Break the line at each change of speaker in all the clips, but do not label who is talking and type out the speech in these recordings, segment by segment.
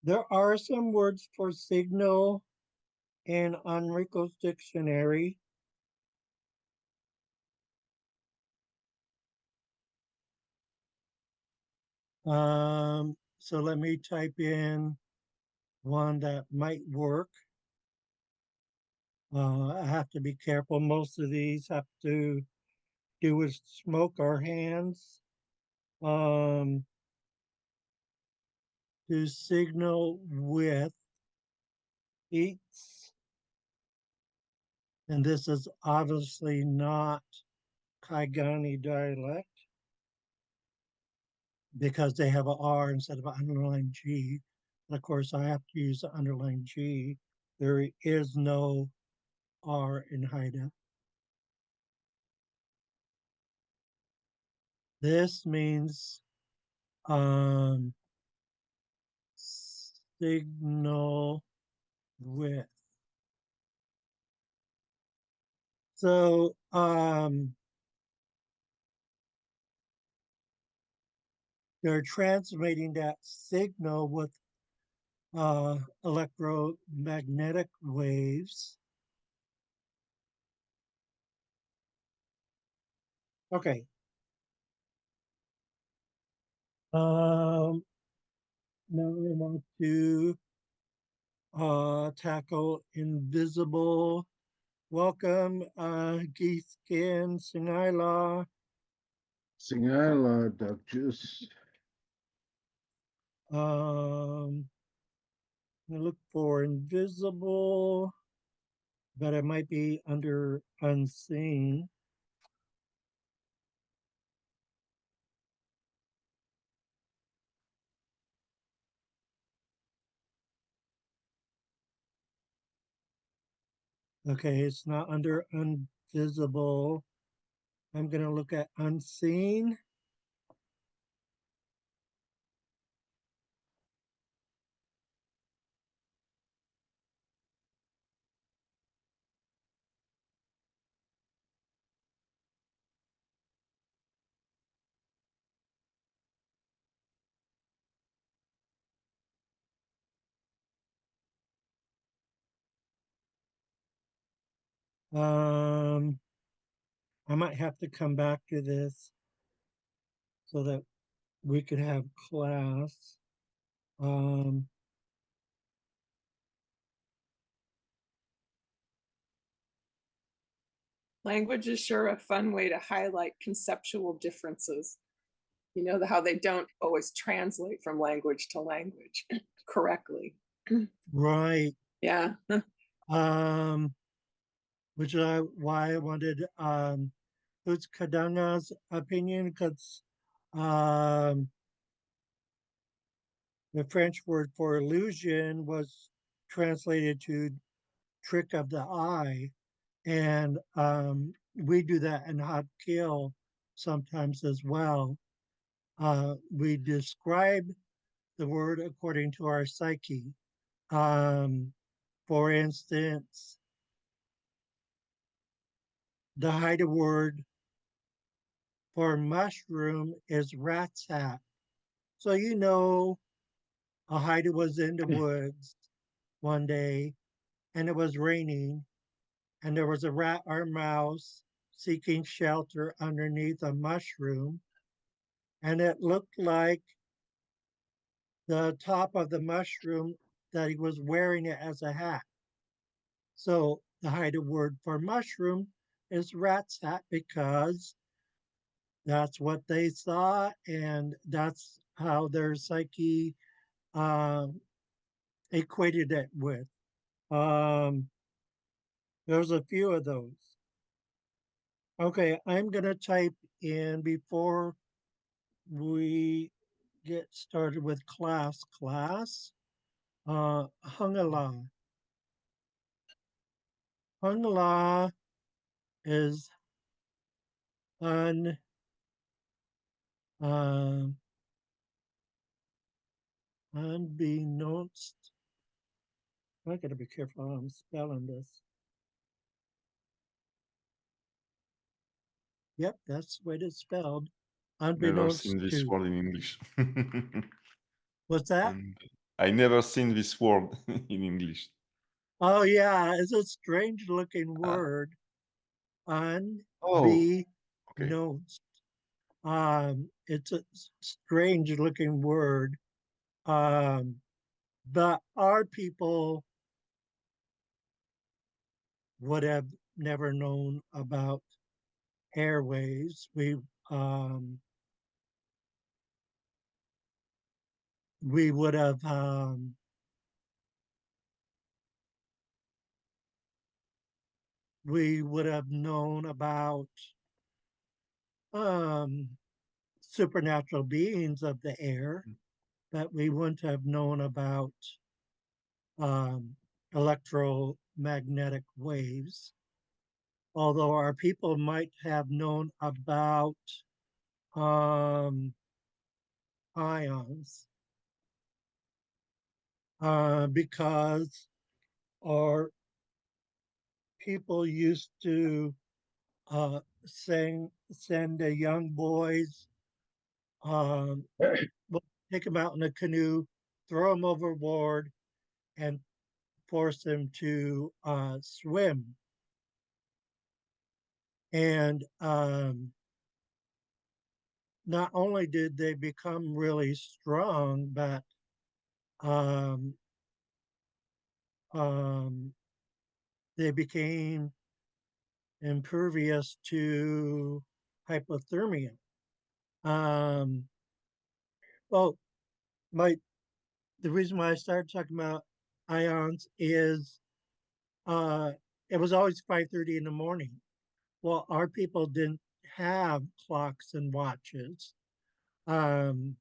There are some words for signal in Enrico's dictionary. So let me type in one that might work. I have to be careful. Most of these have to do with smoke or hands. Um, to signal with eats. And this is obviously not Kaigani dialect because they have an R instead of an underlined G. And of course, I have to use the underlined G. There is no R in Haida. This means um, signal with. So they're transmitting that signal with electromagnetic waves. Okay. Now I want to tackle invisible. Welcome, Geese Skin, Singaila.
Singala, duck juice.
I look for invisible, but it might be under unseen. Okay, it's not under invisible. I'm going to look at unseen. Um, I might have to come back to this so that we could have class. Um,
Language is sure a fun way to highlight conceptual differences. You know, how they don't always translate from language to language correctly.
right.
Yeah.
Um, which I why I wanted who's Kadanga's opinion because um the French word for illusion was translated to trick of the eye, and we do that in Xaad Kil sometimes as well. We describe the word according to our psyche. Um, for instance, the Haida word for mushroom is rat's hat. So you know, a Haida was in the woods one day and it was raining and there was a rat or mouse seeking shelter underneath a mushroom and it looked like the top of the mushroom that he was wearing it as a hat. So the Haida word for mushroom is rat's hat because that's what they saw and that's how their psyche um, equated it with. Um, there's a few of those. Okay, I'm going to type in before we get started with class, Hungala. Hungala is un, uh, unbeknownst. I got to be careful how I'm spelling this. Yep, that's the way it's spelled.
Never seen
Unbeknownst
this
to.
word in English.
What's that?
And I never seen this word in English.
Oh yeah, it's a strange looking
Ah.
word.
Oh, okay.
Unbeknownst. It's a strange looking word. But our people would have never known about airways. Um, we would have known about um, supernatural beings of the air, but we wouldn't have known about um, electromagnetic waves. Although our people might have known about um, ions, because our people used to send the young boys, um, take them out in a canoe, throw them overboard, and force them to swim. And not only did they become really strong, but um, um, they became impervious to hypothermia. Um, well, my the reason why I started talking about ions is uh, it was always 5:30 in the morning. Well, our people didn't have clocks and watches. Um,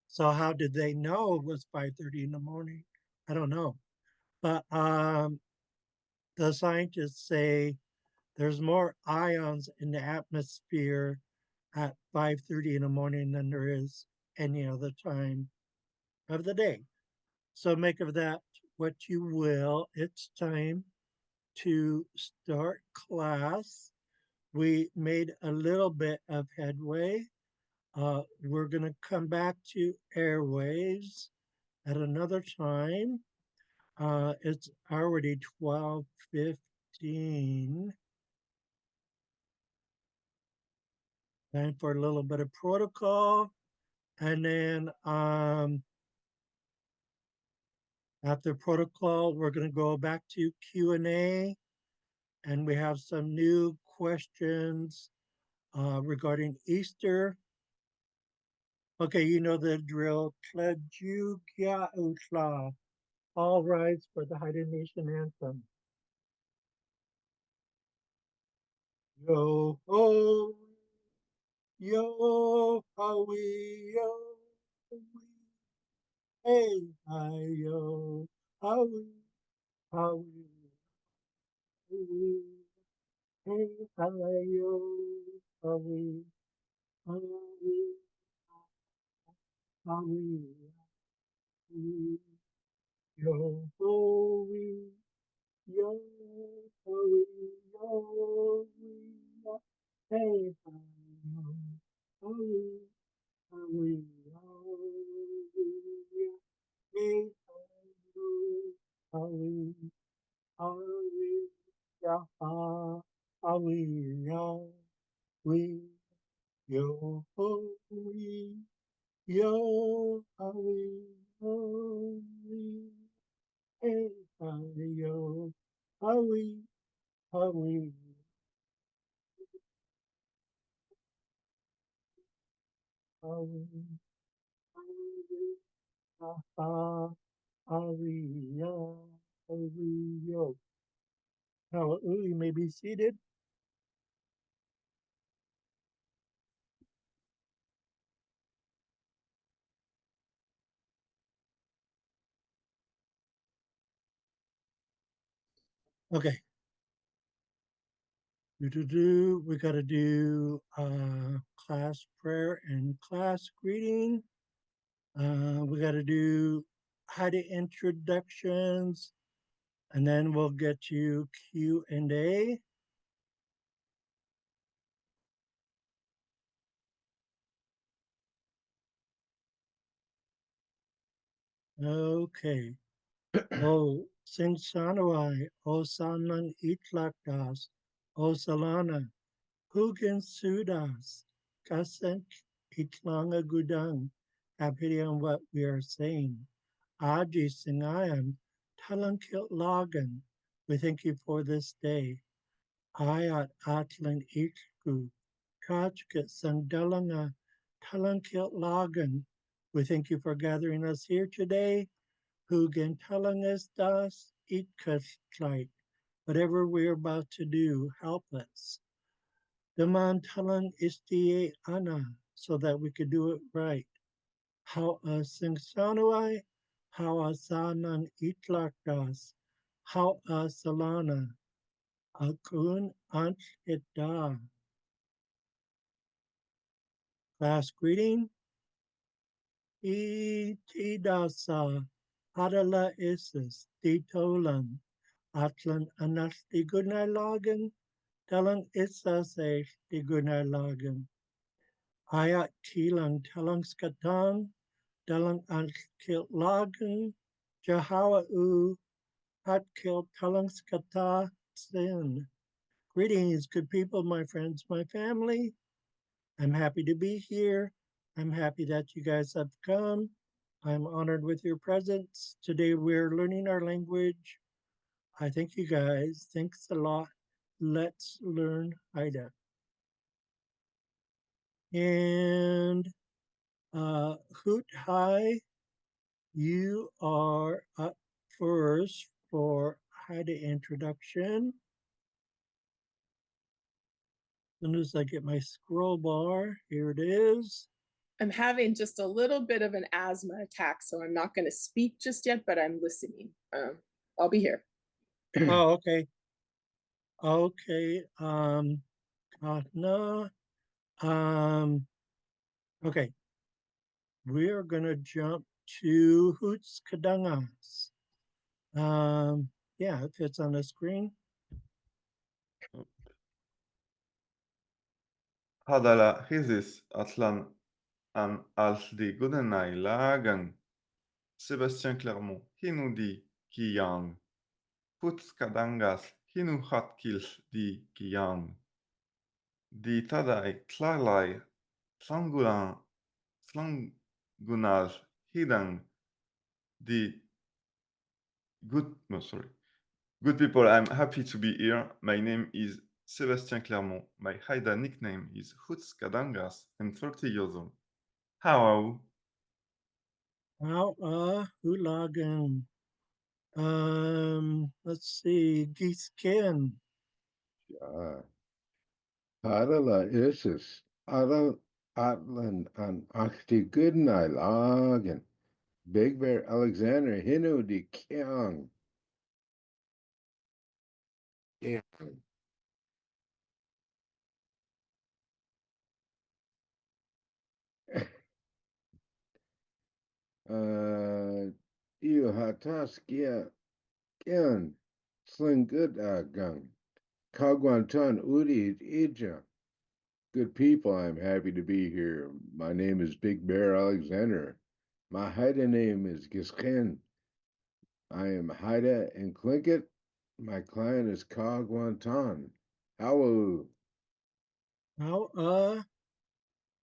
so how did they know it was 5:30 in the morning? I don't know. But the scientists say there's more ions in the atmosphere at 5:30 in the morning than there is any other time of the day. So make of that what you will. It's time to start class. We made a little bit of headway. We're going to come back to airwaves at another time. It's already 12:15. Time for a little bit of protocol. And then after protocol, we're going to go back to Q&A. And we have some new questions regarding Easter. Okay, you know the drill. Xaad Kil Class. All rise for the Haida Nation anthem. Yo ho, yo howie, yo hey hi yo howie, howie, hey hi yo howie, howie, howie, yo howie. Yo, hurry, yo, hey, hurry, hurry, hurry, hey, hurry, hurry, yeah, hurry, yeah, we, yo, hurry, yo, hurry, hurry, hey, yo, hurry, hurry, hurry, hurry, Aria, Aria. Hallelujah, you may be seated. Okay. We got to do class prayer and class greeting. We got to do Haida introductions, and then we'll get to Q&A. Okay. O Sing Sanawai, O Sanang Itlakdas, O Salana, Hugin Sudas, Kasenk Itlanga Gudang. Have pity on what we are saying. Aji Singayan, Talankit Lagan. We thank you for this day. Ayat Atlan Ikku, Kachkit Sandalanga, Talankit Lagan. We thank you for gathering us here today. Hugin Talangas Das Itkastlike. Whatever we're about to do, help us. Daman Talang Istie Ana, so that we could do it right. How a Singsanuai, how a Sanan Itlakdas, how a Salana, Akun Ant Ida. Class greeting. Itidasa Adala Isis Ditolan Atlan Anas di Gunarlagen Talang Isase di Gunarlagen Ayat Tilang Talang Skatang Dalang Antkiltlagen Jahawa U Hatkil Talang Skata Sin. Greetings, good people, my friends, my family. I'm happy to be here. I'm happy that you guys have come. I'm honored with your presence. Today we're learning our language. I thank you guys. Thanks a lot. Let's learn Haida. And Hoot Hai, you are up first for Haida introduction. As soon as I get my scroll bar, here it is.
I'm having just a little bit of an asthma attack, so I'm not going to speak just yet, but I'm listening. I'll be here.
Oh, okay. Okay. No. Okay. We're gonna jump to Hoots Kadangas. Yeah, if it's on the screen.
Hadala Hizis Atlan An Alsdi Gudenai Lagan Sébastien Clermont Hinudi Kiyang Putz Kadangas Hinu Hatkil di Kiyang Di Tadai Tlalai Slangulan Slangunal Hidang Di Good people, I'm happy to be here. My name is Sébastien Clermont. My Haida nickname is Hutz Kadangas. I'm 30 years old. How?
Hulagan. Let's see, Giskin.
Adela Isis, Adel Atlan an Achti Goodnight Lagen, Big Bear Alexander Hinu di Kyang. Iyo hatas kia kian sling good gang. Kagwantan Udi Ija. Good people, I'm happy to be here. My name is Big Bear Alexander. My Haida name is Gisken. I am Haida and Tlingit. My client is Kagwantan. How?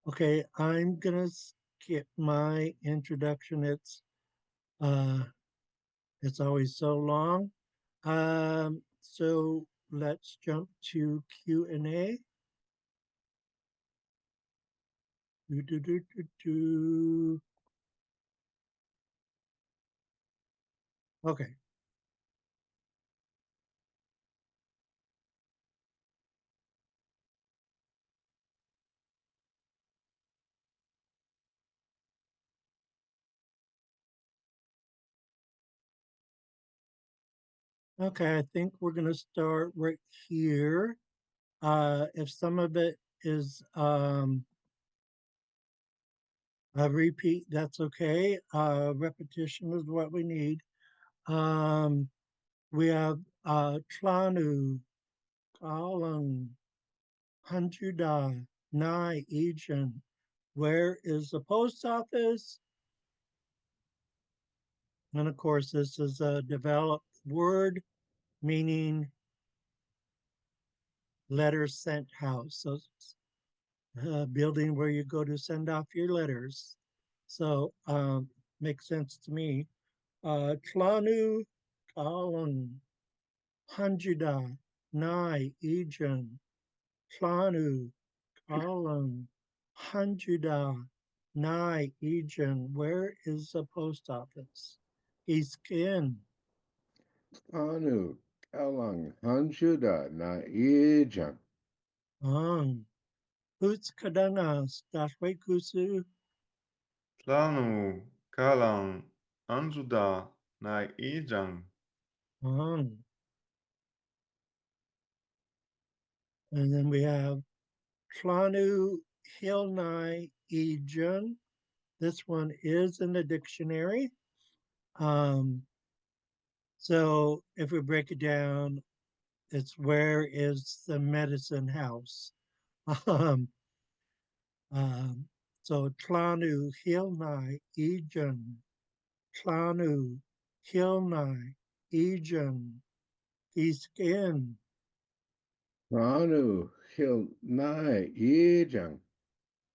Okay, I'm gonna skip my introduction. It's always so long. So let's jump to Q&A. Okay. Okay, I think we're going to start right here. If some of it is a repeat, that's okay. Repetition is what we need. We have Tlanu, Kalang, Hanjuda, Nai, Ejan. Where is the post office? And of course, this is a developed word meaning letter sent house. So it's a building where you go to send off your letters. So makes sense to me. Tlanu Kalan Hanjuda Nai Ejan Tlanu Kalan Hanjuda Nai Ejan. Where is the post office? Iskin.
Anu Kalang Hanjuda na Ijang.
Hoots Kadangas Dashwe Kusu.
Tlanu, Kalang, Anjuda, Nai Ijang.
And then we have Tlanu Hilnai Ejun. This one is in the dictionary. So if we break it down, it's where is the medicine house? Um, so Tlanu Hilnai Ejun. Tlanu Hilnai Ejun. Iskin.
Anu Hil Nai Ijang.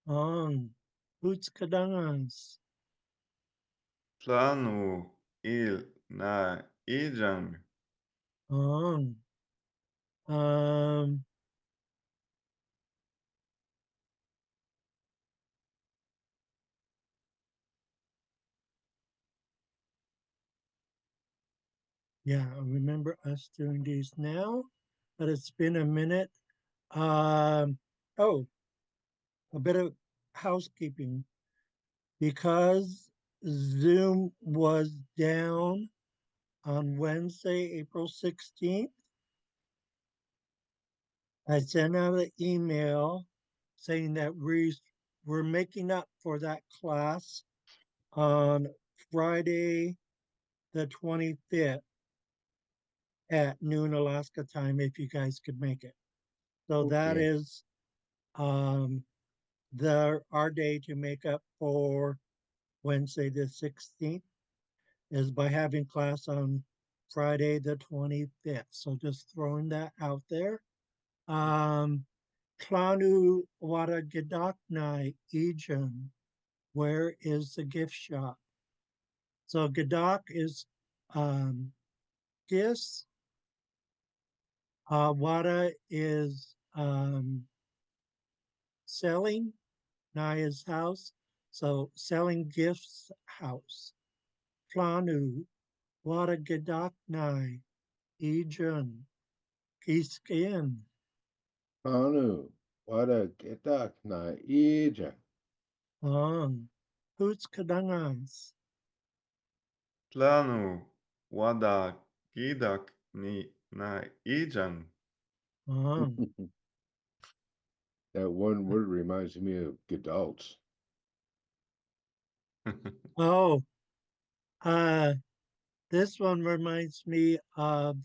Hoots Kadangas.
Tlanu, Il, Nai Ijang.
Um, um, yeah, I remember us doing these now, but it's been a minute. Oh, a bit of housekeeping. Because Zoom was down on Wednesday, April 16th, I sent out an email saying that we're making up for that class on Friday, the 25th at noon Alaska time, if you guys could make it. So that
Okay.
is our day to make up for Wednesday the 16th is by having class on Friday the 25th. So just throwing that out there. Klanu Wadagadaknai Ejun. Where is the gift shop? So Gadak is gifts. Wada is selling. Naya's house. So selling gifts house. Planu Wadagadaknai Ejun. Kiskin.
Anu Wada Gedak na Ijang.
Hoots Kadangans.
Tlanu, Wada, Gidak, Ni, Nai Ijang.
That one word reminds me of adults.
Oh, this one reminds me of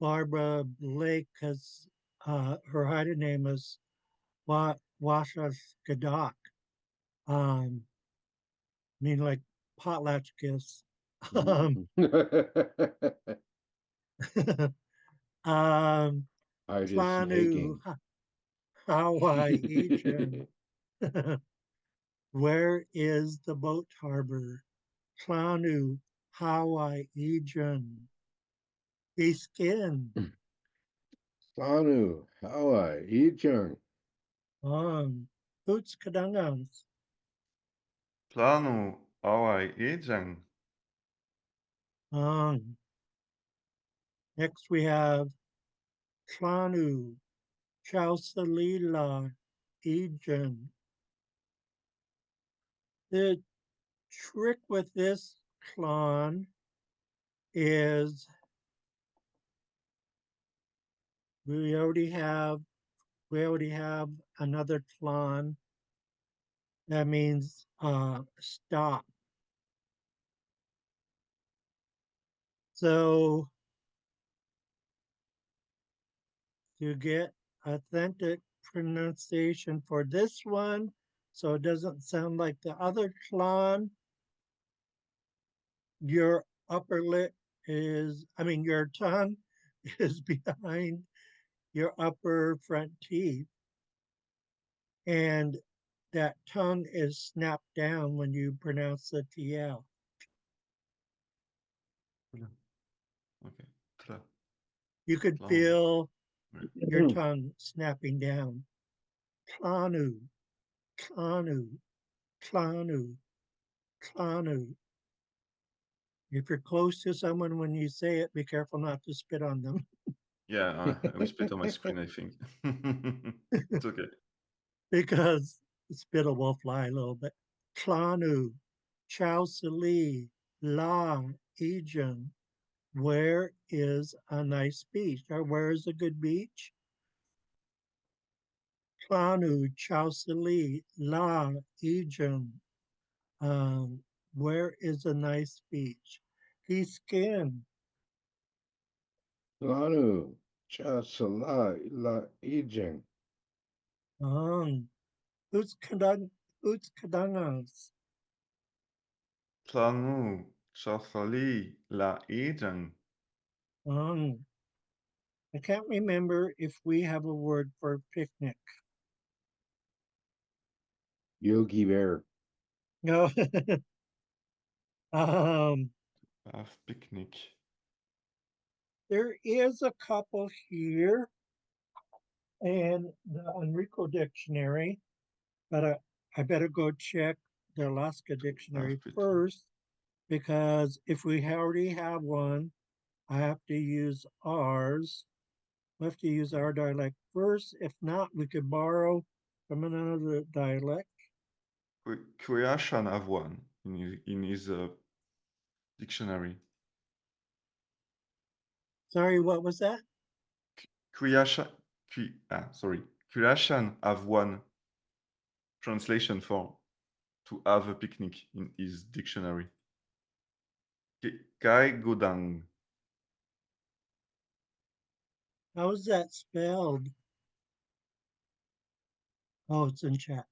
Barbara Blake because her hiding name is Washa Gadak. Mean like potlatch gifts. um,
Artist
Planu
making.
Hawaii Ejun. Where is the boat harbor? Planu Hawaii Ejun. Skin.
Anu Hawa Ijang.
Hoots Kadangans.
Tlanu, Awai Ijang.
Next we have Klanu Chausalila Ejun. The trick with this clan is we already have another clan that means stop. So to get authentic pronunciation for this one, so it doesn't sound like the other clan, your upper lip is, your tongue is behind your upper front teeth, and that tongue is snapped down when you pronounce the TL.
Okay. Tla.
You could
Clown.
feel
Right.
your tongue snapping down. Klanu, klanu, klanu, klanu. If you're close to someone when you say it, be careful not to spit on them.
Yeah, I will spit on my screen, I think. It's okay.
Because the spittle will fly a little bit. Klanu, Chow Sali, La, Ejan. Where is a nice beach? Or where is a good beach? Klanu, Chow Sali, La, Ejan. Where is a nice beach? He skin.
Lanu, cha sala la ijeng.
Who's kadangas?
Tlanu, Chasali, La Ejang.
I can't remember if we have a word for picnic.
Yogi Bear.
No. um,
Have picnic.
there is a couple here in the Enrico dictionary, but I better go check the Alaska dictionary
Have picnic.
first, because if we already have one, I have to use ours. We have to use our dialect first. If not, we could borrow from another dialect.
Croatian have one in his dictionary.
Sorry, what was that?
Croatian, Croatian have one translation for to have a picnic in his dictionary. Kai Godang.
How is that spelled? Oh, it's in chat.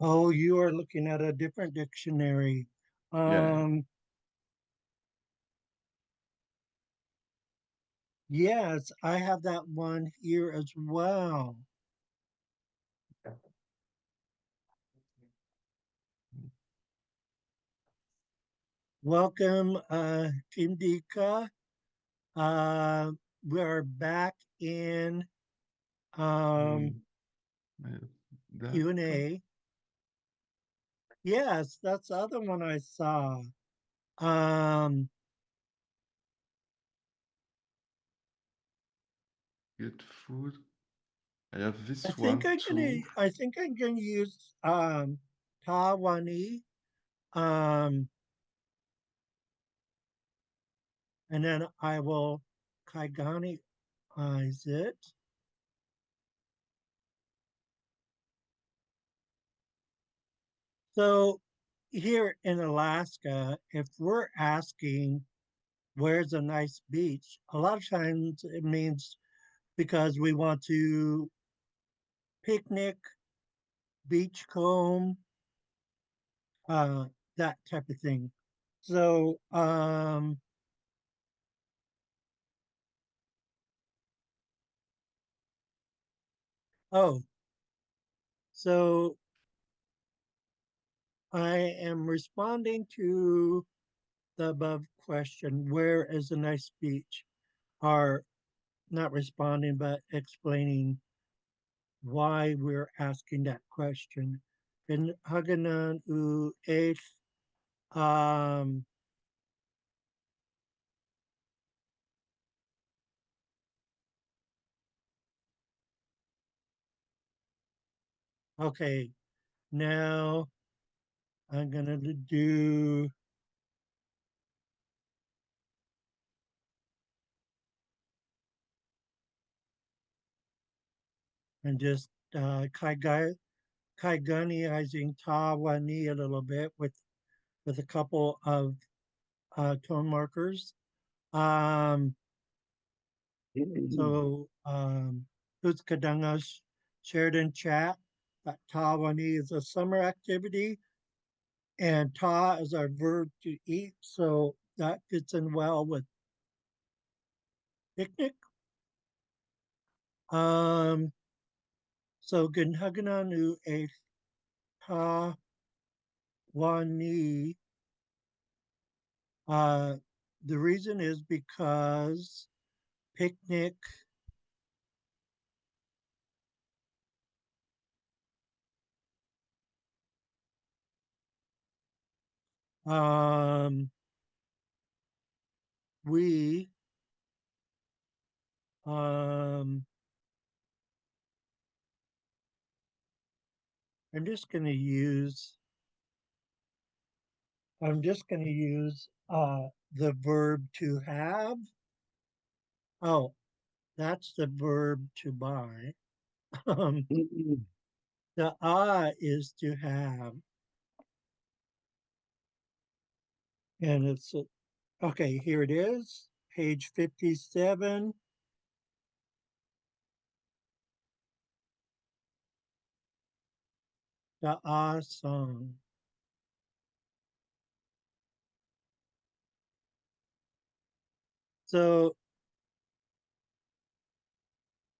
Oh, you are looking at a different dictionary.
Yeah.
Yes, I have that one here as well. Welcome, Team Dika. We're back in Q&A. Yes, that's the other one I saw.
Get food. I have this
I
one
think I'm
too.
gonna use Tawani. And then I will Kaiganize it. So here in Alaska, if we're asking where's a nice beach, a lot of times it means because we want to picnic, beachcomb, that type of thing. So oh, so I am responding to the above question, where is a nice beach? Or not responding, but explaining why we're asking that question. In Haganan u eighth, okay, now I'm gonna do and just Kaiganizing Tawani a little bit with a couple of tone markers. So Kadanga shared in chat that Tawani is a summer activity and ta is our verb to eat. So that fits in well with picnic. So Ginhagananu a ta wani. The reason is because picnic we I'm just going to use the verb to have. Oh, that's the verb to buy. The is to have, and it's okay. Here it is, page 57. The song. So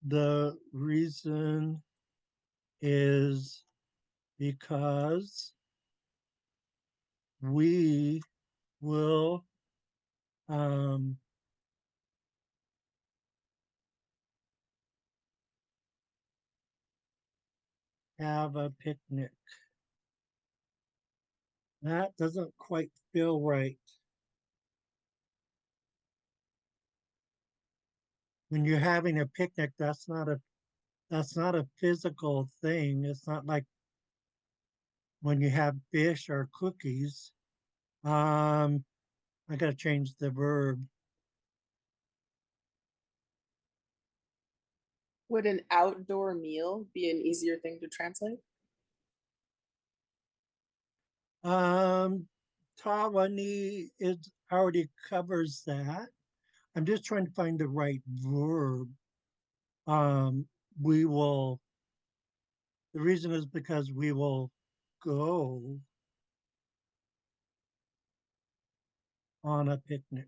the reason is because we will have a picnic. That doesn't quite feel right. When you're having a picnic, that's not a physical thing. It's not like when you have fish or cookies. I gotta change the verb.
Would an outdoor meal be an easier thing to translate?
Tawani it already covers that. I'm just trying to find the right verb. We will. The reason is because we will go on a picnic.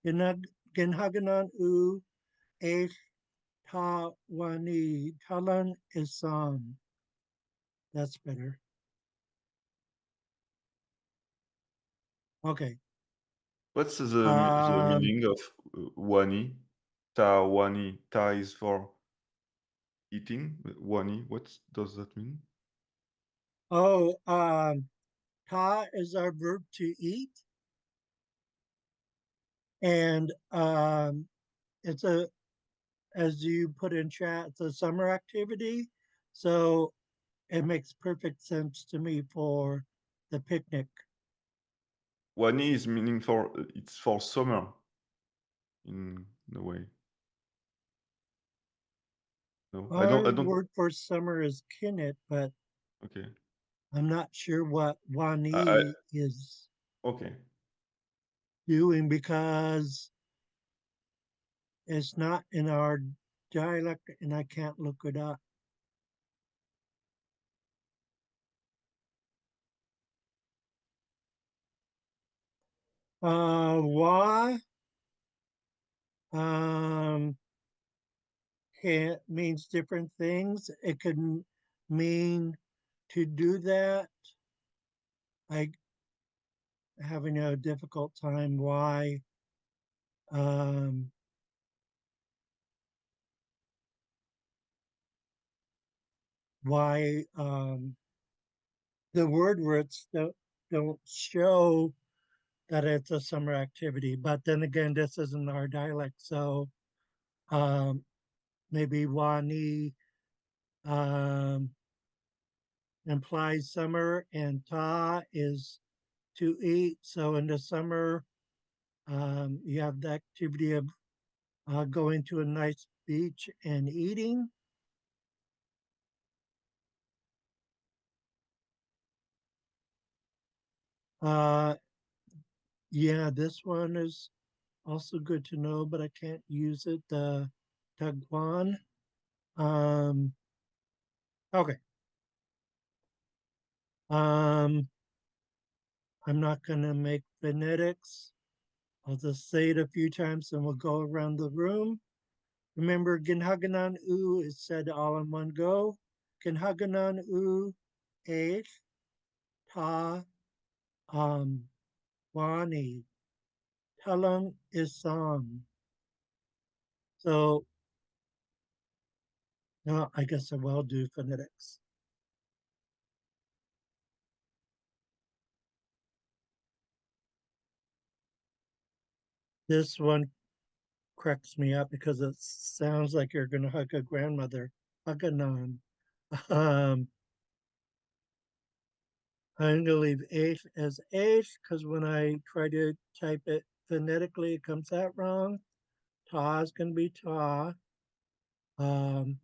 Ginhaganan u e tawani talan isan. That's better. Okay.
What's the meaning of wani? Ta wani. Ta is for eating. Wani, what does that mean?
Oh, ta is our verb to eat. And it's as you put in chat, it's a summer activity. So it makes perfect sense to me for the picnic.
Wani is meaning for it's for summer in a way. No, I
Our
don't.
word for summer is kinit, but
Okay.
I'm not sure what
I
wani is
okay.
doing because it's not in our dialect and I can't look it up. Wa it means different things. It could mean to do that. I having a difficult time um, why the word roots don't show that it's a summer activity. But then again, this isn't our dialect, so um, maybe wani implies summer and ta is to eat. So in the summer, you have the activity of going to a nice beach and eating. Uh, yeah, this one is also good to know, but I can't use it. The Taguan. Um, okay. Um, I'm not going to make phonetics. I'll just say it a few times and we'll go around the room. Remember, Ginhaganan U is said all in one go. Ginhaganan U, H, Ta, Wani. Talang is Sam. So, no, I guess I will do phonetics. This one cracks me up because it sounds like you're going to hug a grandmother. Haganan. Um, I'm going to leave H as H because when I try to type it phonetically, it comes out wrong. Ta is going to be ta. Um,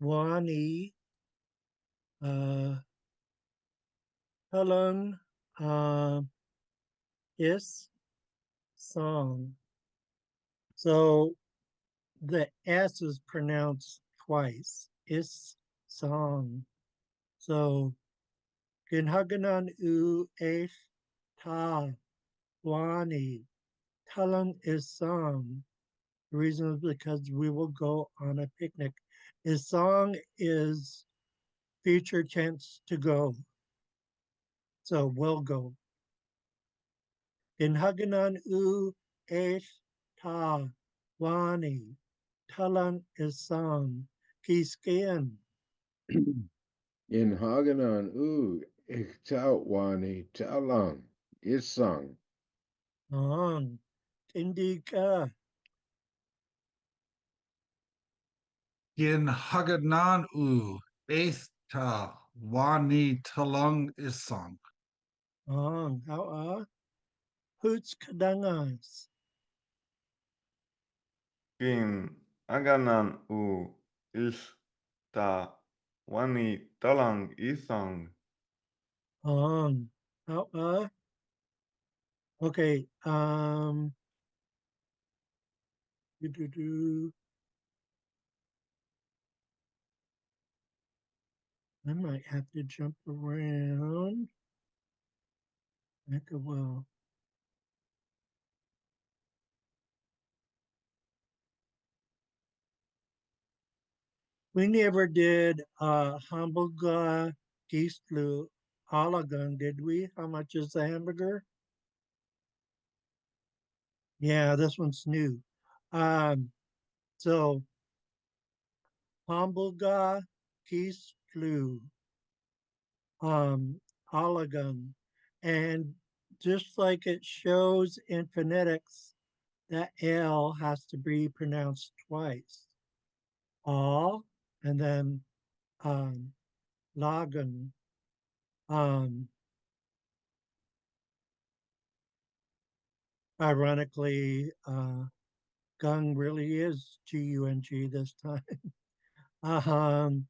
Wani, Helen, is song. So the S is pronounced twice. Is song. So Ginhaganan U H Ta Wani. Helen is song. The reason is because we will go on a picnic. Is song is future tense to go. So we'll go. In Haganan U H Ta Wani. Talan is song. Kiskin.
In Haganan U, Iktawani Talang, Isang.
On. Tindika.
Gin Haganan U, Eighth Ta, Wani Talung Isang.
On. How are? Hoots Kadangas.
Kin aganan u is ta wani talang isang.
On. How are? Okay. Do. I might have to jump around. Heck well. We never did hamburger Gislu Alagang, did we? How much is the hamburger? Yeah, this one's new. So hamburger Gislu Alagang. And just like it shows in phonetics, that L has to be pronounced twice. All and then Lagan. Ironically, Gung really is G-U-N-G this time. um,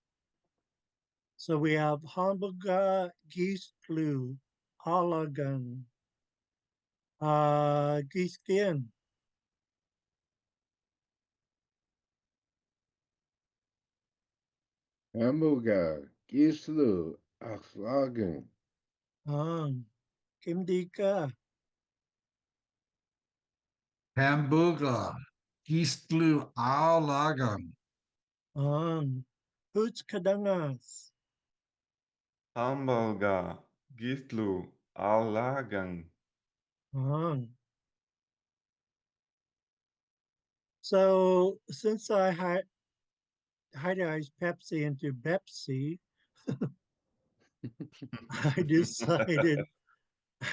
so we have Hamburger Gießflü, Allagen, Gießgen,
Hamburger, Gislu, Achlagen.
Kimdika,
Hamburger, Gistlu Aulagan.
Hoots Kadangas,
Hamburger gitlu alagang.
So since I hydroized Pepsi into Pepsi, I decided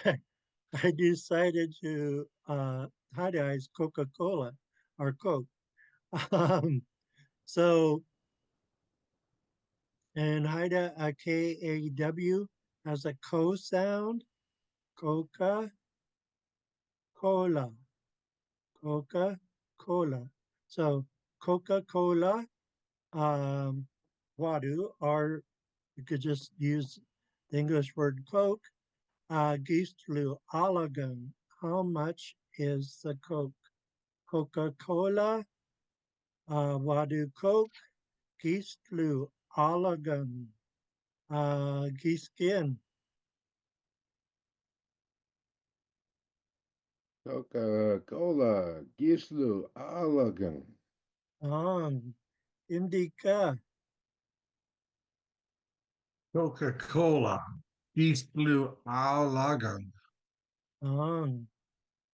I decided to hybridize Coca-Cola or Coke. Um, so, and Haida K-A-W has a co sound, Coca-Cola, Coca-Cola. So Coca-Cola, Wadu, or you could just use the English word Coke, Gistlu Alagan. How much is the Coke? Coca-Cola, Wadu Coke, Gistlu Alagan, Giskin.
Coca-Cola, Gislu, Alagan.
Indika,
Coca-Cola, East Blue Aulagan.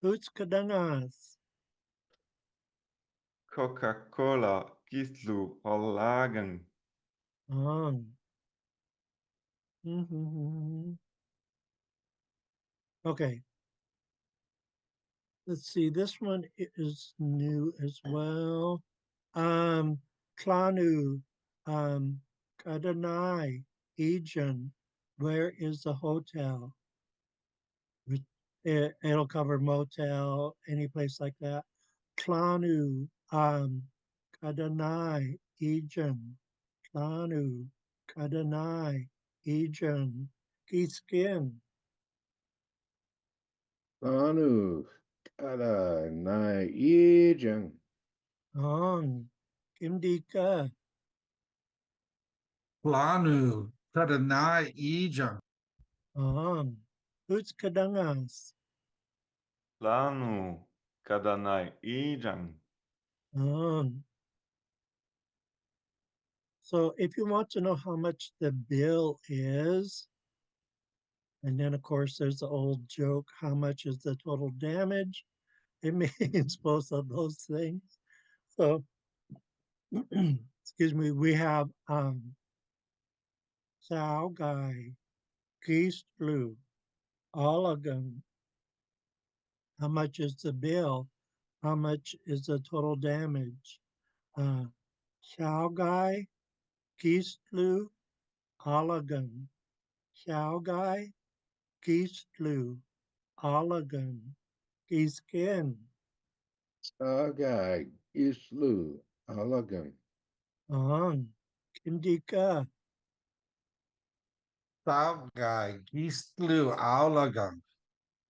Utskadangas,
Coca-Cola, Gislu, Olagen.
Mhm. Okay. Let's see. This one is new as well. Klanu, Kadanai, Ejan. Where is the hotel? It'll cover motel, any place like that. Klanu, Kadanai, Ejan. Klanu, Kadanai, Ejan. Skin.
Anu, Kada, Nai, Ijang.
Ang, Kimdika,
Planu, Kadanai Ijang.
Ang, Utskadangas,
Planu, Kadanai, Ijang.
Ang. So if you want to know how much the bill is, and then of course there's the old joke, how much is the total damage? It means both of those things. So excuse me, we have Sao Guy, Geese Flu, Olagan. How much is the bill? How much is the total damage? Sao Guy, Geese Flu, Olagan. Sao Guy, Geese Flu, Olagan. Geese Skin.
Sagai, Gislu, Alagan.
Ahang. Kindika.
Savgai, East Blue Aulagan.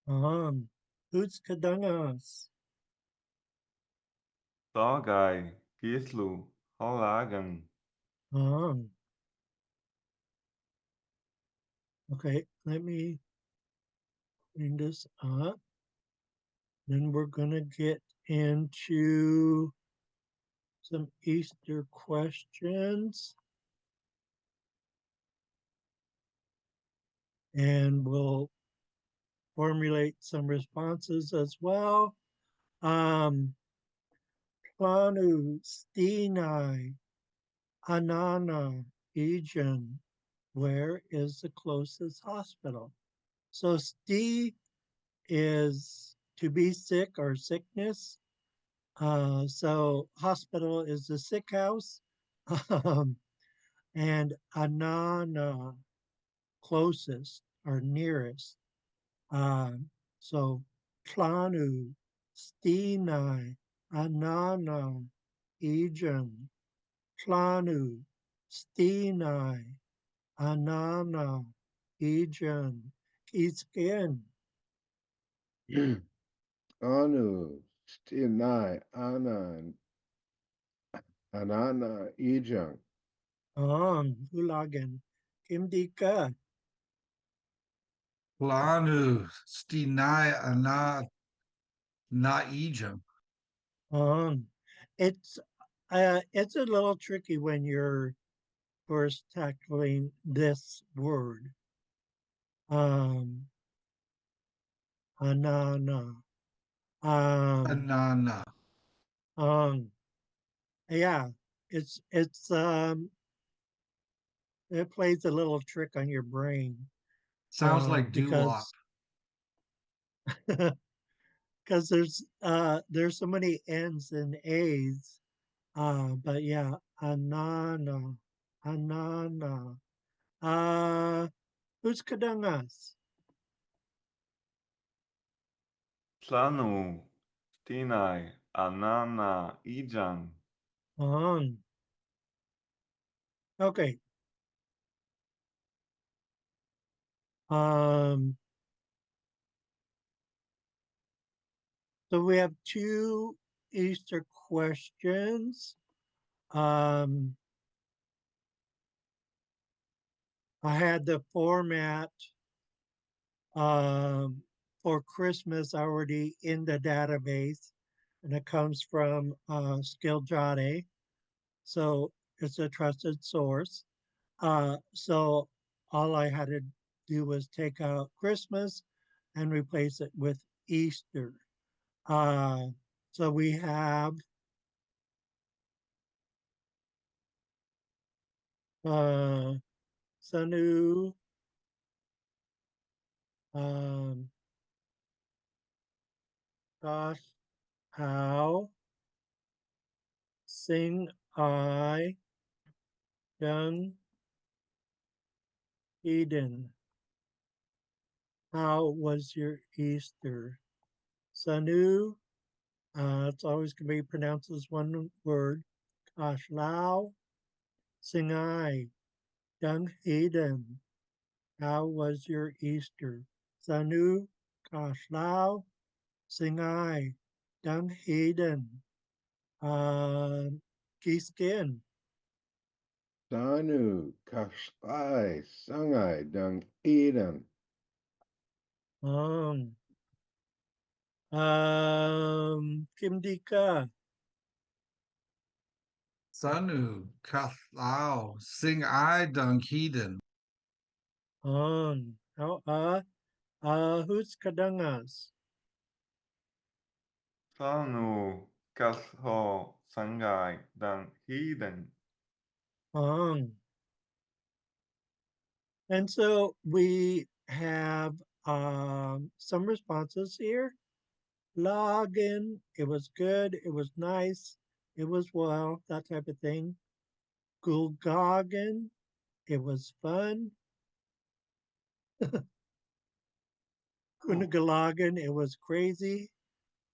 Ahang. Hoots Kadangas.
Sargai, Gislu, Olagen.
Ahang. Okay, let me bring this up. Then we're going to get into some Easter questions. And we'll formulate some responses as well. Planu, Stinai, Anana, Ejan. Where is the closest hospital? So Sti is to be sick or sickness. So hospital is the sick house. And Anana, closest or nearest. So Planu, Stinai, Anana, Ejan. Planu, Stinai, Anana, Ejan. Kiskin.
Anu, Stinai, Anan, Anana, Ijang.
Hulagan. Kimdika.
Planu, Stinai Ana Na Ijang.
It's it's a little tricky when you're first tackling this word. Anana.
Anana.
Um, yeah, it's it plays a little trick on your brain.
Sounds like doo-wop.
Because there's so many N's and A's. But yeah, Anana, Anana. Who's Kadangas?
Planu, Stinai, Anana, Ijang.
Okay. Um, so we have 2 Easter questions. I had the format for Christmas already in the database, and it comes from Skilljade. So it's a trusted source. So all I had to do was take out Christmas and replace it with Easter. Uh, so we have Sanu, um, gosh, how, sing I, young Eden. How was your Easter? Sanu, it's always going to be pronounced as one word. Gosh, Lao, sing I, young Eden. How was your Easter? Sanu, gosh, Lao, sing I, young Eden. Giskin.
Danu, Kashlai, Sangai, Dung Eden.
Um, Kimdika.
Sanu, Kathlao, Sing I Dunkeeden.
Who's Kadangas?
Sanu, Kasho, Sangai, Dan Hiden.
And so we have some responses here. Login, it was good, it was nice, it was well, that type of thing. Gulgoggin, it was fun. Kunagalagan, it was crazy.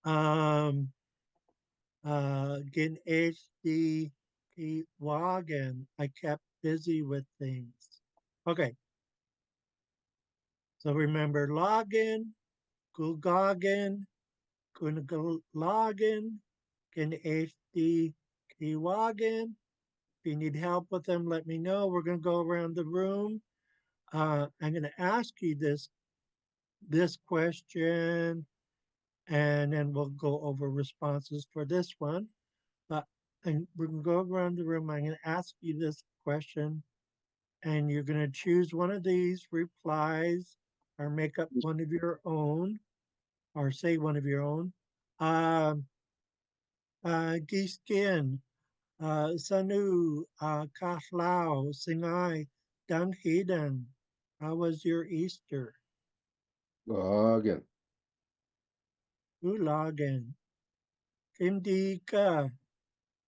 Gin HD wagon, I kept busy with things. Okay, so remember login, Gulgoggin, Kunagalagan, Gin HD wagon. If you need help with them, let me know. We're going to go around the room. I'm going to ask you this question, and then we'll go over responses for this one. And we're going to go around the room. I'm going to ask you this question, and you're going to choose one of these replies or make up one of your own or say one of your own. Giskin, Sanu, Kashlao, Singai, Dunheden. How was your Easter?
Goggin.
Ulagen. Kimdika,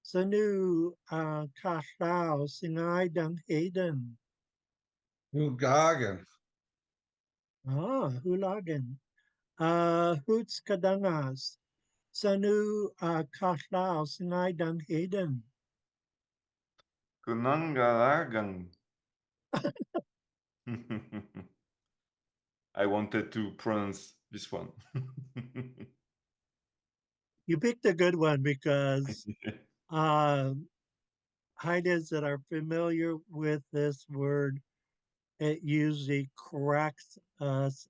Sanu, Kashlao, Singai, Dunheden.
Ugagan.
Hulagen. Hoots Kadangas. Sanu, Kashlao, Singai, Dunheden.
Kunangaragan. I wanted to pronounce this one.
You picked a good one because Haidas that are familiar with this word, it usually corrects us.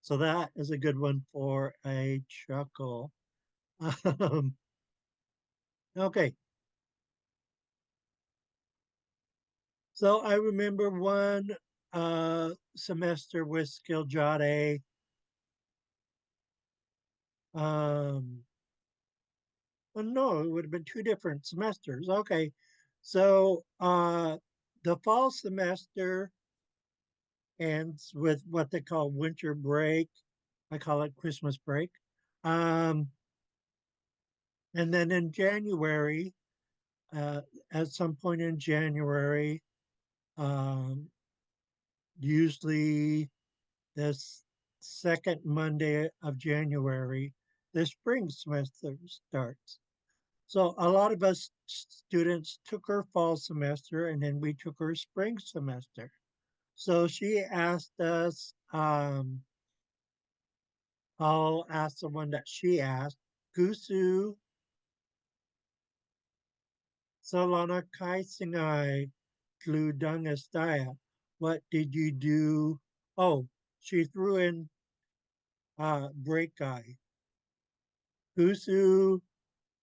So that is a good one for a chuckle. Okay. So I remember one semester with Skilljade. Well, no, it would have been 2 different semesters. Okay. So the fall semester ends with what they call winter break. I call it Christmas break. And then in January, at some point in January, um, usually this second Monday of January, the spring semester starts. So a lot of us students took our fall semester and then we took our spring semester. So she asked us, I'll ask the one that she asked. Gusu Solana Kai Singai Gludangastaya. What did you do? Oh, she threw in break guy. Gusu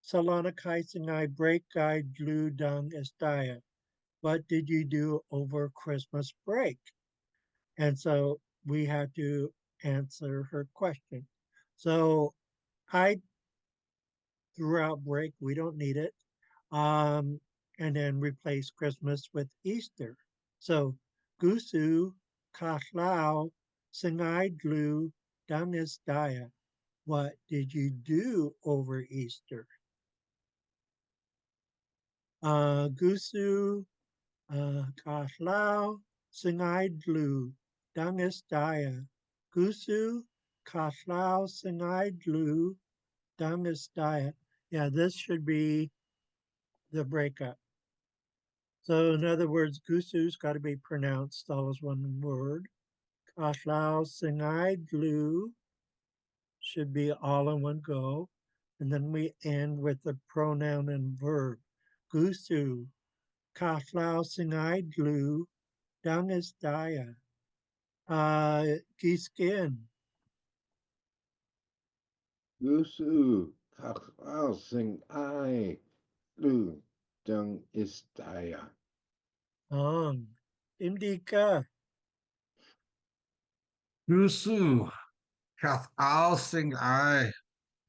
Solana Kai Singai break guy Gludangastaya. What did you do over Christmas break? And so we had to answer her question. So I threw out break. We don't need it. And then replace Christmas with Easter. So Gusu Kaslau Singai Glu Danis Daya. What did you do over Easter? Gusu Kaslau Singai Glu Danis Daya. Gusu Kaslau Singai Glu Danis Daya. Yeah, this should be the breakup. So in other words, Gusu's got to be pronounced all as one word. Kaslau Singai Glu should be all in one go. And then we end with the pronoun and verb. Gusu, Kaslau Singai Glu, Dangas Daya. Giskin.
Gusu kaklau sing I lu dung istaya.
Ong. Indika.
Gusu, Kath Al Sing I,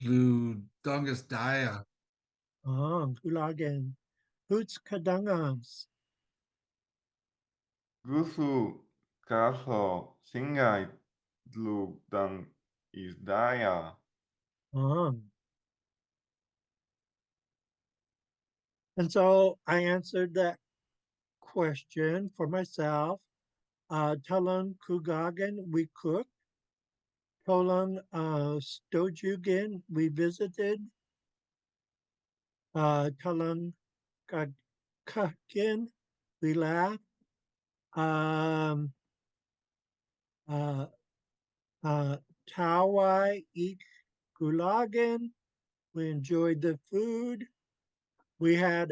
Lu Dungus Daya.
Ong. Hulagen. Hoots Kadangams.
Gusu Kaso Singai Dlu Dan is Daya.
Ong. And so I answered that question for myself. Talon Kugagan, we cooked. Tolan Stojugan, we visited. Talan Kakin, we laughed. Um, uh, Tawai eat Gulagan, we enjoyed the food. We had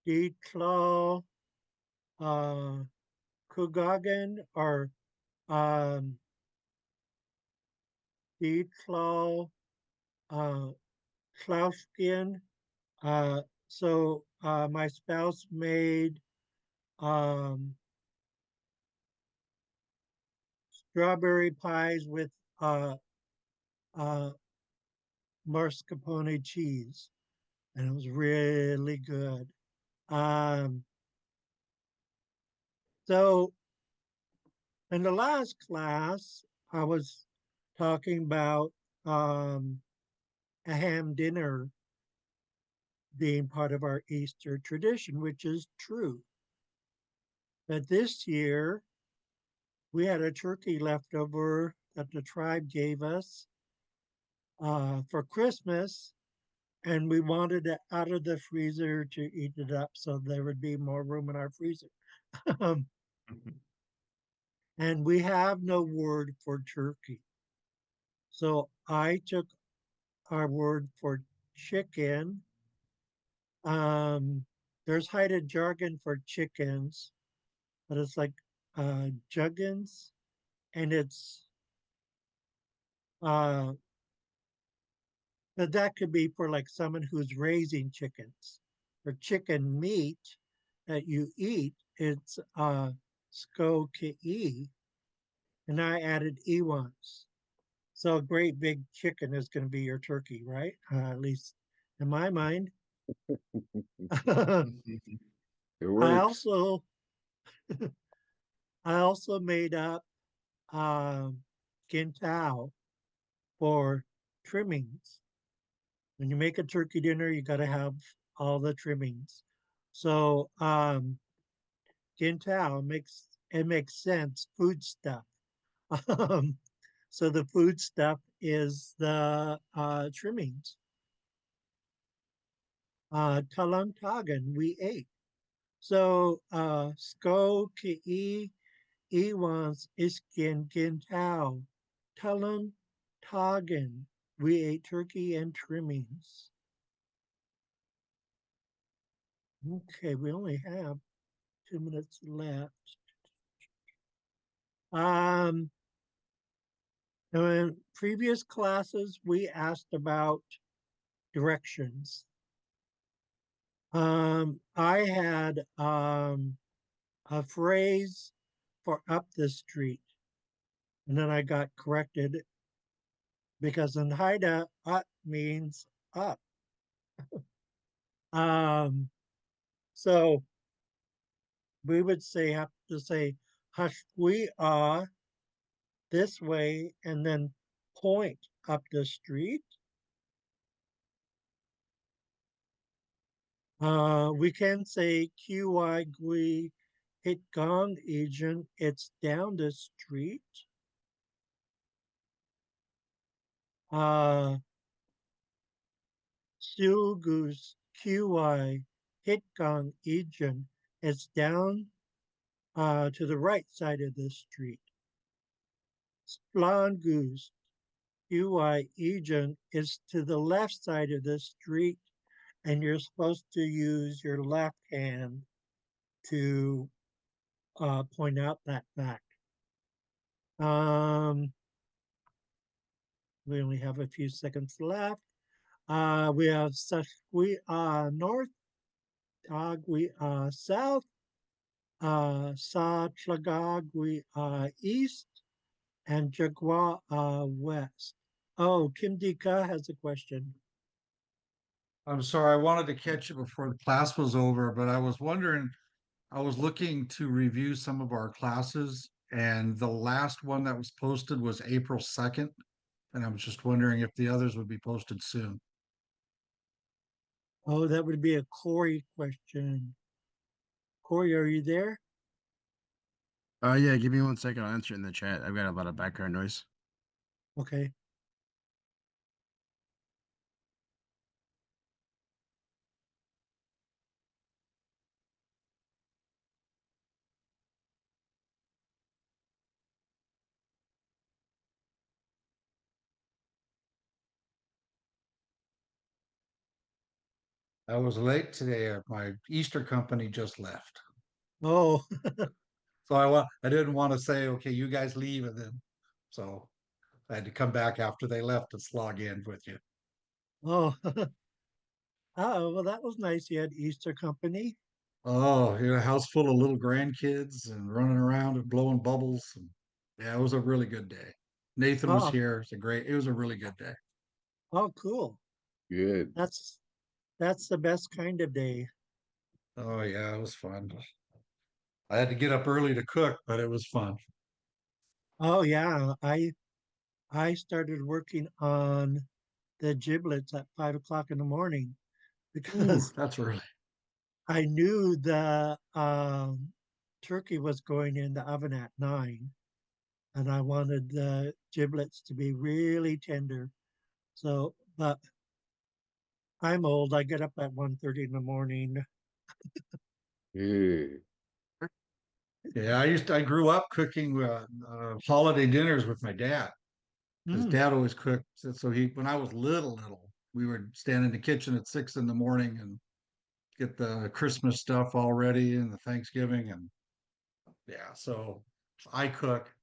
Ditlo Kugagan or Ditlo Klauskin. So my spouse made strawberry pies with uh, mascarpone cheese, and it was really good. Um, so in the last class, I was talking about a ham dinner being part of our Easter tradition, which is true. But this year, we had a turkey left over that the tribe gave us for Christmas, and we wanted it out of the freezer to eat it up so there would be more room in our freezer. And we have no word for turkey. So I took our word for chicken. There's Haida jargon for chickens, but it's like juggins, and it's but that could be for like someone who's raising chickens. For chicken meat that you eat, it's skoki'i, and I added Ewans. So a great big chicken is going to be your turkey, right? At least in my mind. I
It works.
also I also made up gintao for trimmings. When you make a turkey dinner, you got to have all the trimmings. So gintao makes sense. Food stuff. Um, so the food stuff is the trimmings. Talantagan, we ate. So Sko Ki'i Iwans Iskin Gintao Talantagan, we ate turkey and trimmings. Okay, we only have 2 minutes left. In previous classes, we asked about directions. I had a phrase for up the street, and then I got corrected because in Haida, up means up. Um, so we would have to say Hashwi this way and then point up the street. We can say QI Gui Hit Gong Agent, it's down the street. Silgus QI Hit Gong Agent, it's down to the right side of the street. Splangus QI Agent is to the left side of the street, and you're supposed to use your left hand to point out that fact. We only have a few seconds left. We have Sashwi North, Agui South, Sa Tlagagui East, and Jagua West. Oh, Kim Dika has a question.
I'm sorry, I wanted to catch it before the class was over, but I was wondering, I was looking to review some of our classes, and the last one that was posted was April 2nd. And I was just wondering if the others would be posted soon.
Oh, that would be a Corey question. Corey, are you there?
Yeah, give me 1 second. I'll answer it in the chat. I've got a lot of background noise.
Okay.
I was late today. My Easter company just left.
Oh,
So I didn't want to say, okay, you guys leave, and then so I had to come back after they left to slog in with you.
oh. Oh, well, that was nice. You had Easter company.
Oh, a house full of little grandkids and running around and blowing bubbles. And yeah, it was a really good day. Nathan was
Oh,
here. It was a really good day.
oh, cool.
Good.
That's the best kind of day.
Oh yeah, it was fun. I had to get up early to cook, but it was fun.
Oh yeah, I started working on the giblets at 5 o'clock in the morning
Ooh,
because
that's early.
I knew the turkey was going in the oven at 9, and I wanted the giblets to be really tender. So, but I'm old. I get up at 1:30 in the morning.
Yeah.
Yeah, I grew up cooking holiday dinners with my dad. His
Mm.
dad always cooked. So when I was little, we would stand in the kitchen at 6 in the morning and get the Christmas stuff all ready and the Thanksgiving. And yeah, so I cook,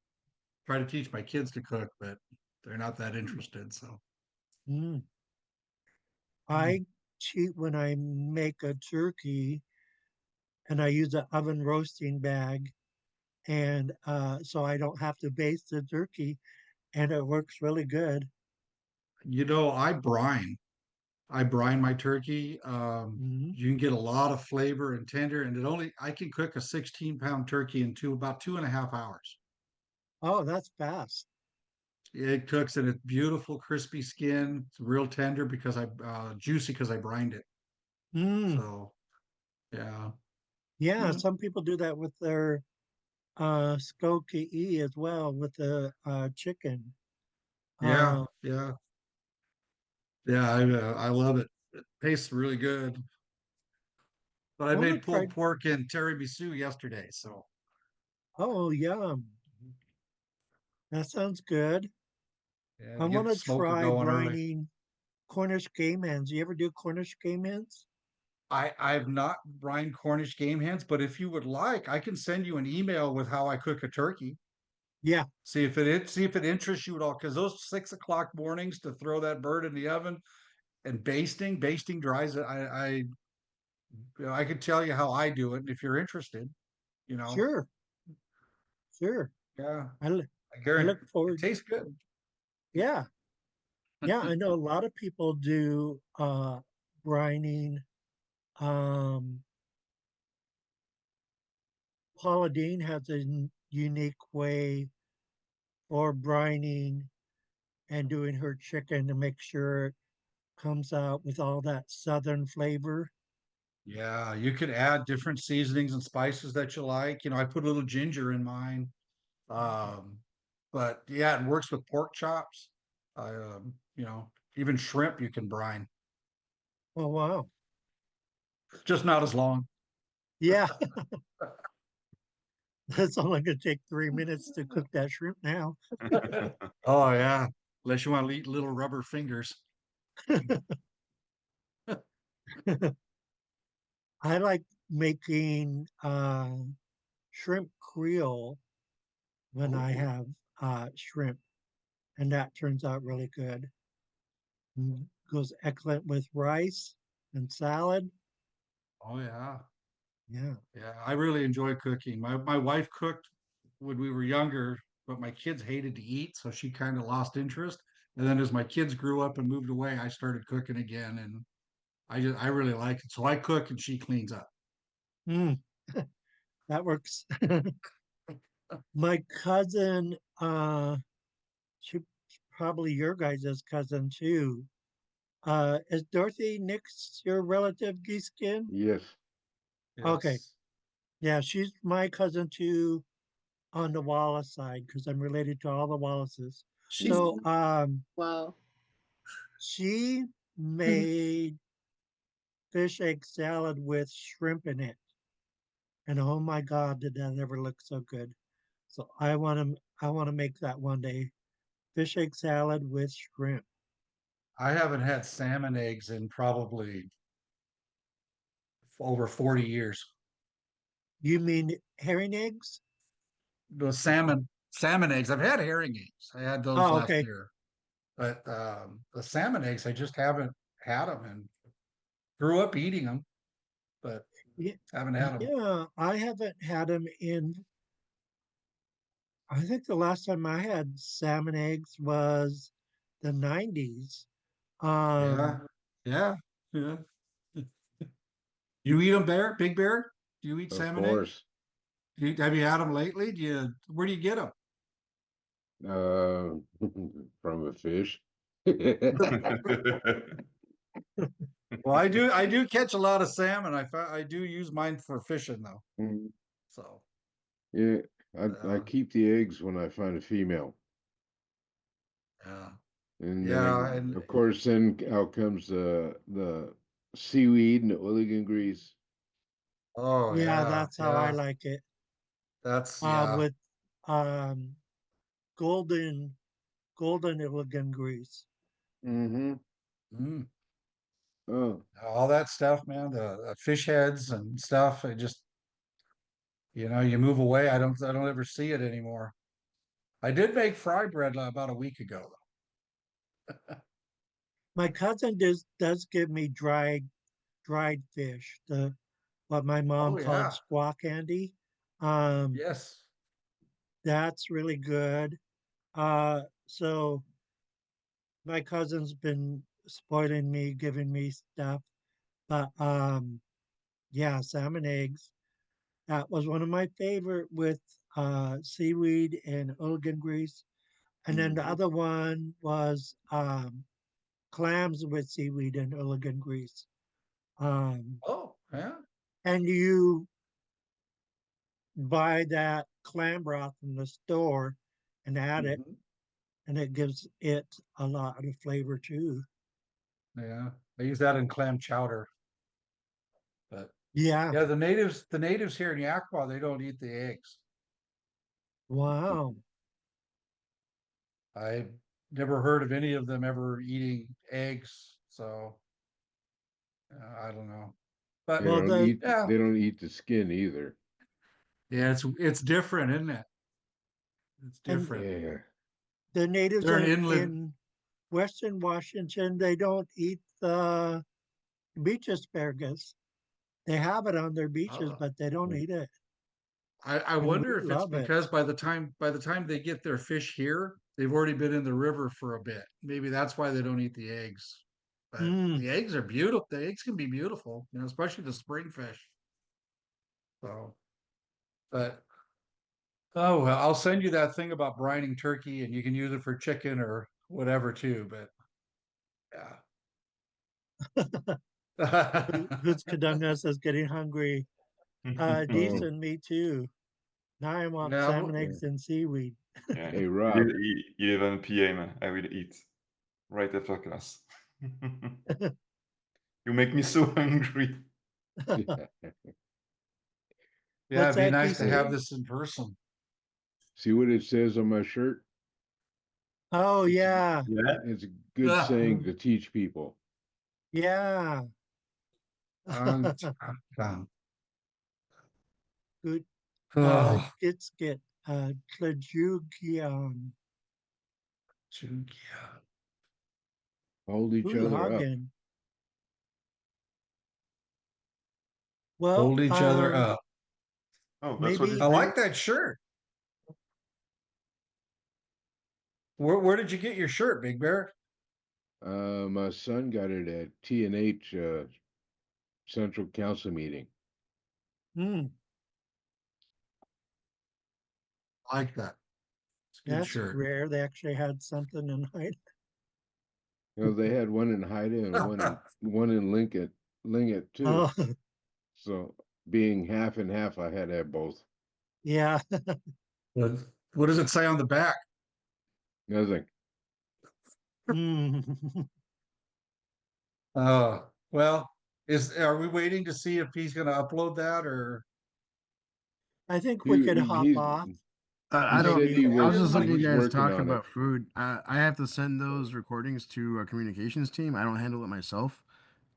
try to teach my kids to cook, but they're not that interested. So
Mm. I cheat when I make a turkey and I use an oven roasting bag, and so I don't have to baste the turkey, and it works really good.
I brine. I brine my turkey.
Mhm.
You can get a lot of flavor and tender, and I can cook a 16-pound turkey in about 2.5 hours.
Oh, that's fast.
It cooks in a beautiful, crispy skin. It's real tender because juicy because I brined it.
Mm.
So yeah,
Yeah,
yeah,
some people do that with their skokie as well with the chicken.
yeah,
Uh,
yeah, yeah. I love it. It tastes really good. But I
I wanna
made pulled
try-
pork and tiramisu yesterday, so
Oh, yum. That sounds good.
yeah,
I
to get
want
the
to
smoker
try
going early.
brining Cornish game hens. You ever do Cornish game hens?
I've not brined Cornish game hens, but if you would like, I can send you an email with how I cook a turkey.
Yeah,
See if it interests you at all. Because those 6 o'clock mornings to throw that bird in the oven and basting dries it. I could tell you how I do it if you're interested. You know,
sure, sure.
yeah,
I look,
I
I
guarantee
look
it
forward.
tastes good.
Yeah, yeah. I know a lot of people do brining. Um, Paula Dean has a unique way for brining and doing her chicken to make sure it comes out with all that southern flavor.
Yeah, you could add different seasonings and spices that you like. You know, I put a little ginger in mine. Um, but yeah, it works with pork chops. Even shrimp you can brine.
Oh wow.
Just not as long.
Yeah, that's only going to take 3 minutes to cook that shrimp now.
Oh yeah, unless you want to eat little rubber fingers.
I like making shrimp creole when I
Oh,
have shrimp, and that turns out really good. Goes excellent with rice and salad.
oh yeah.
Yeah.
Yeah, I really enjoy cooking. My wife cooked when we were younger, but my kids hated to eat, so she kind of lost interest. And then as my kids grew up and moved away, I started cooking again, and I really like it. So I cook and she cleans up.
Mm, that works. My cousin, she probably your guys' cousin too. Is Dorothy Nix your relative Geeskin?
Yes.
Okay.
Yes.
Yeah, she's my cousin too on the Wallace side because I'm related to all the Wallaces.
She's
So
Mm.
wow.
she made fish egg salad with shrimp in it. And oh my God, did that ever look so good. So I want to make that one day. Fish egg salad with shrimp.
I haven't had salmon eggs in probably over 40 years.
You mean herring eggs?
The salmon eggs. I've had herring eggs. I had those
Oh,
last
okay.
year. But the salmon eggs, I just haven't had them and grew up eating them, but
Yeah,
haven't had them.
yeah, I haven't had them in. I think the last time I had salmon eggs was the 90s.
Yeah,
Um,
yeah, yeah. You eat them, Bear? Big Bear? Do you eat
Of
salmon eggs?
course.
Have you had them lately? Where do you get them?
Uh, from a fish.
Well, I do catch a lot of salmon. I do use mine for fishing though.
Mm,
So,
yeah, I
uh,
keep the eggs when I find a female.
yeah,
And
yeah,
then,
and
of course, then out comes the seaweed and the oiligan grease.
oh
yeah,
yeah,
that's how I
yeah.
like it.
That's yeah.
With um, golden golden Illigan grease.
Mm-hmm.
Mm.
Oh,
All that stuff, man. The fish heads and stuff. I just you move away. I don't ever see it anymore. I did make fry bread about a week ago.
My cousin does give me dried fish, the what my mom
Oh
called
yeah,
squaw candy. Um,
yes.
that's really good. So my cousin's been spoiling me, giving me stuff. But yeah, salmon eggs. That was one of my favorite with seaweed and Illigan grease. And then the
mm-hmm.
other one was clams with seaweed and Illigan grease. Um,
Oh yeah.
and you buy that clam broth from the store and add it,
Mhm.
and it gives it a lot of flavor too.
Yeah. I use that in clam chowder, but
Yeah.
Yeah, the natives here in Yakima, they don't eat the eggs.
Wow.
I've never heard of any of them ever eating eggs, so I don't know. But
Well, the
yeah,
They don't eat the skin either.
yeah, it's different, isn't it? It's
and
different.
Yeah.
the natives
They're an inland.
in Western Washington, they don't eat the beach asparagus. They have it on their beaches,
Oh.
but they don't eat it.
I
And
wonder
we
if it's
love it.
because by the time they get their fish here, they've already been in the river for a bit. Maybe that's why they don't eat the eggs. But
Mm.
the eggs are beautiful. The eggs can be beautiful, especially the spring fish. So, but oh well, I'll send you that thing about brining turkey, and you can use it for chicken or whatever too. But yeah.
Who's Kadungas is getting hungry.
Oh,
Decent, me too. Now I want
Yeah,
salmon,
yeah.
eggs, and seaweed.
Yeah.
Hey, Rob.
11 p.m. I will eat right after class. You make me so hungry.
yeah,
What's
it'd be
that,
nice to have
DC?
this in person.
See what it says on my shirt?
Oh,
It's,
yeah.
Yeah.
it's a good saying to teach people.
Yeah.
Um,
Good.
oh,
Skit. Tlajugian.
yeah.
Hold each
Ooh,
other up.
Hagen. Well,
Hold each other up.
Oh, that's what
maybe
I
it
like
means?
that shirt. Where did you get your shirt, Big Bear?
My son got it at T&H Central Council meeting.
mm,
I like that. It's a good
that's
shirt.
rare. They actually had something in hide.
They had one in Haida and one in Lincoln too.
Oh,
So being half and half, I had to have both.
yeah.
what, what does it say on the back?
Nothing.
Mm.
Well, are we waiting to see if he's going to upload that or?
I think we could
He
hop off.
I
he
don't.
said
Maybe
I was just
later.
letting
he
you
was
guys
working
talk
on it.
about food. I have to send those recordings to our communications team. I don't handle it myself.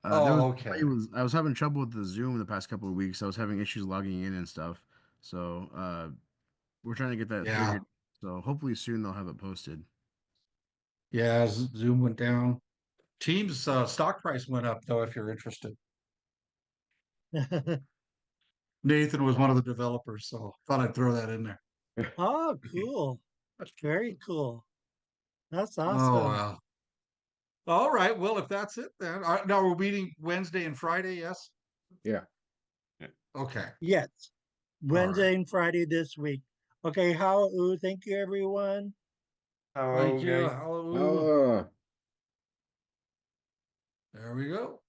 Oh, okay.
I was having trouble with the Zoom the past couple of weeks. I was having issues logging in and stuff. So we're trying to get that
Yeah.
figured. So hopefully soon they'll have it posted.
Yeah, Zoom went down. Teams stock price went up though, if you're interested. Nathan was one of the developers, so thought I'd throw that in there.
Oh, cool. Very cool. That's
Oh,
awesome.
wow. All right. Well, if that's it, then now we're meeting Wednesday and Friday. Yes.
Yeah.
Okay.
Yes.
All right.
Wednesday and Friday this week. Okay, how thank you everyone.
Thank
Hello,
you.
guys.
Hallelujah.
Uh,
There we go.